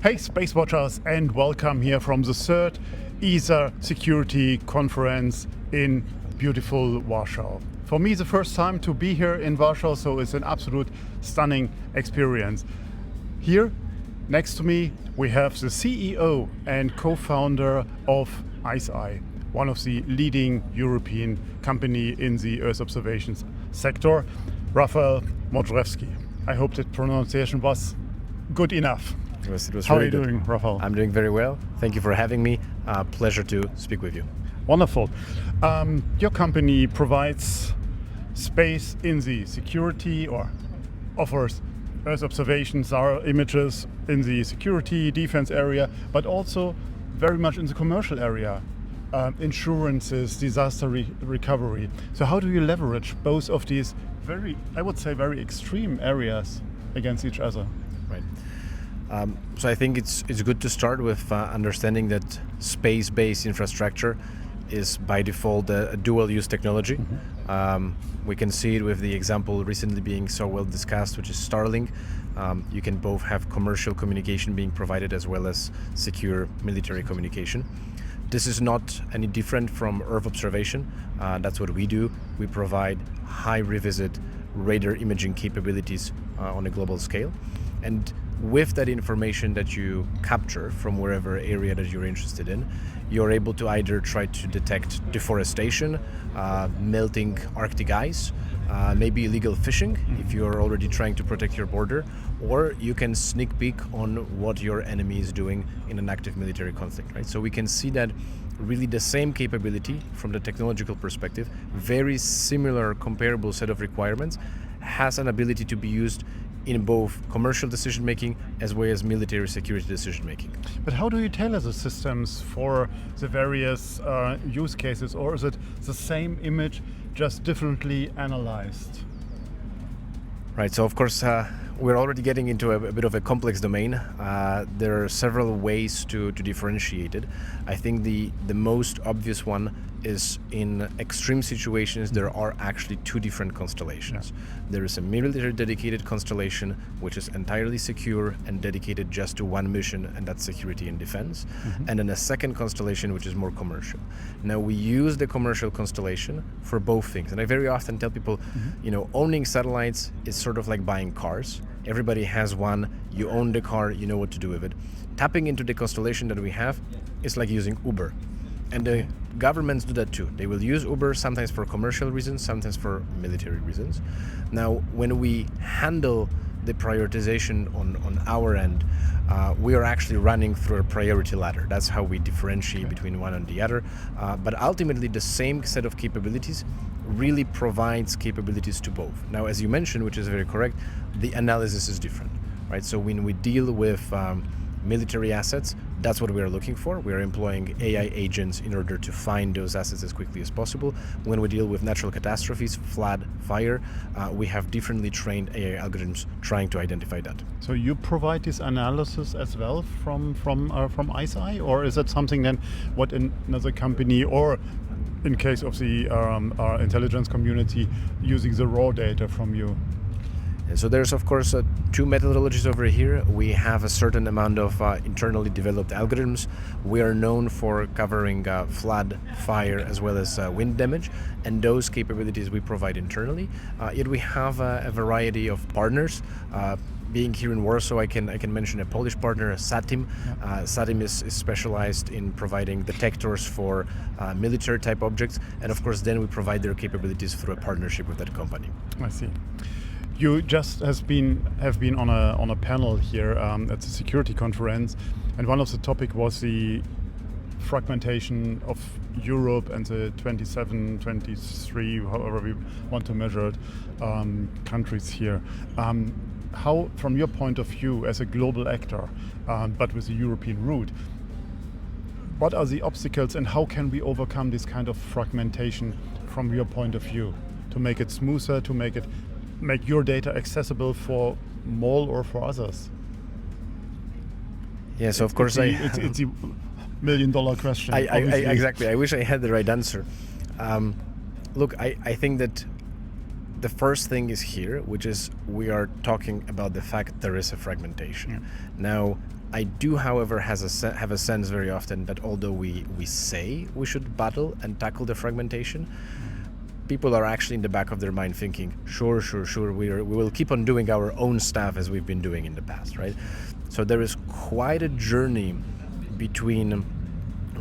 Hey Space Watchers, and welcome here from the third ESA Security Conference in beautiful Warsaw. For me, the first time to be here in Warsaw, so it's an absolute stunning experience. Here, next to me, we have the CEO and co-founder of ICEYE, one of the leading European company in the Earth observations sector, Rafal Modrzewski. I hope that pronunciation was good enough. It was How really are you good. doing, Rafal? I'm doing very well. Thank you for having me. Pleasure to speak with you. Wonderful. Your company provides space in the security or offers Earth observations, SAR images in the security defense area, but also very much in the commercial area, insurances, disaster recovery. So how do you leverage both of these very extreme areas against each other? Right. So I think it's good to start with understanding that space-based infrastructure is by default a dual-use technology. We can see it with the example recently being so well discussed, which is Starlink. You can both have commercial communication being provided as well as secure military communication. This is not any different from Earth observation. That's what we do. We provide high revisit radar imaging capabilities on a global scale. And with that information that you capture from wherever area that you're interested in, you're able to either try to detect deforestation, melting Arctic ice, maybe illegal fishing if you're already trying to protect your border, or you can sneak peek on what your enemy is doing in an active military conflict, right? So we can see that really the same capability from the technological perspective, very similar comparable set of requirements, has an ability to be used in both commercial decision-making as well as military security decision-making. But how do you tailor the systems for the various use cases, or is it the same image just differently analyzed? Right, so of course we're already getting into a bit of a complex domain. There are several ways to differentiate it. I think the most obvious one is in extreme situations there are actually two different constellations. There is a military dedicated constellation which is entirely secure and dedicated just to one mission, and that's security and defense. And then a second constellation which is more commercial. Now we use the commercial constellation for both things, and I very often tell people, owning satellites is sort of like buying cars. Everybody has one, you own the car, you know what to do with it. Tapping into the constellation that we have is like using Uber. And the governments do that too. They will use Uber sometimes for commercial reasons, sometimes for military reasons. Now, when we handle the prioritization on our end, we are actually running through a priority ladder. That's how we differentiate between one and the other. But ultimately, the same set of capabilities really provides capabilities to both. Now, as you mentioned, which is very correct, the analysis is different, right? So when we deal with military assets, that's what we are looking for. We are employing AI agents in order to find those assets as quickly as possible. When we deal with natural catastrophes, flood, fire, we have differently trained AI algorithms trying to identify that. So you provide this analysis as well from ICEYE, or is that something then what another company, or in case of the our intelligence community, using the raw data from you? So there's of course two methodologies over here. We have a certain amount of internally developed algorithms. We are known for covering flood, fire, as well as wind damage, and those capabilities we provide internally. Yet we have a variety of partners. Being here in Warsaw, I can mention a Polish partner, SATIM. SATIM is specialized in providing detectors for military type objects, and of course then we provide their capabilities through a partnership with that company. I see. You just have been on a panel here at the security conference, and one of the topic was the fragmentation of Europe and the 27, 23, however we want to measure it, countries here. How, from your point of view as a global actor, but with a European root, what are the obstacles and how can we overcome this kind of fragmentation from your point of view to make it smoother, to make your data accessible for more or for others? Yes, of course. It's a million-dollar question. Exactly. I wish I had the right answer. Look, I think that the first thing is here, which is we are talking about the fact there is a fragmentation. Yeah. Now, I do, however, have a sense very often that although we say we should battle and tackle the fragmentation, people are actually in the back of their mind thinking, sure, we will keep on doing our own stuff as we've been doing in the past, right? So there is quite a journey between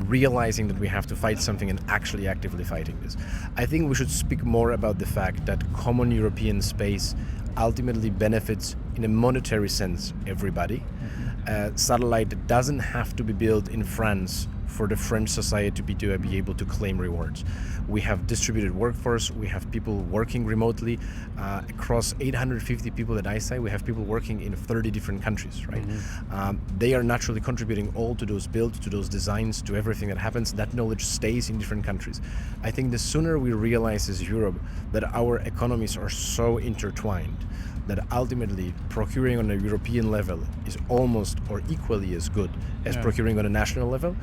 realizing that we have to fight something and actually actively fighting this. I think we should speak more about the fact that common European space ultimately benefits, in a monetary sense, everybody. Satellite doesn't have to be built in France for the French society to be able to claim rewards. We have distributed workforce, we have people working remotely. Across 850 people at ICEYE, we have people working in 30 different countries, right? They are naturally contributing all to those builds, to those designs, to everything that happens. That knowledge stays in different countries. I think the sooner we realize as Europe that our economies are so intertwined, that ultimately procuring on a European level is almost or equally as good as procuring on a national level,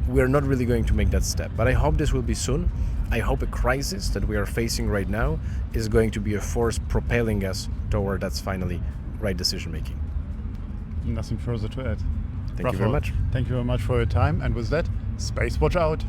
we're not really going to make that step. But I hope this will be soon. I hope a crisis that we are facing right now is going to be a force propelling us toward that's finally right decision making. Nothing further to add. Thank you very much. Thank you very much for your time. And with that, Space Watch out.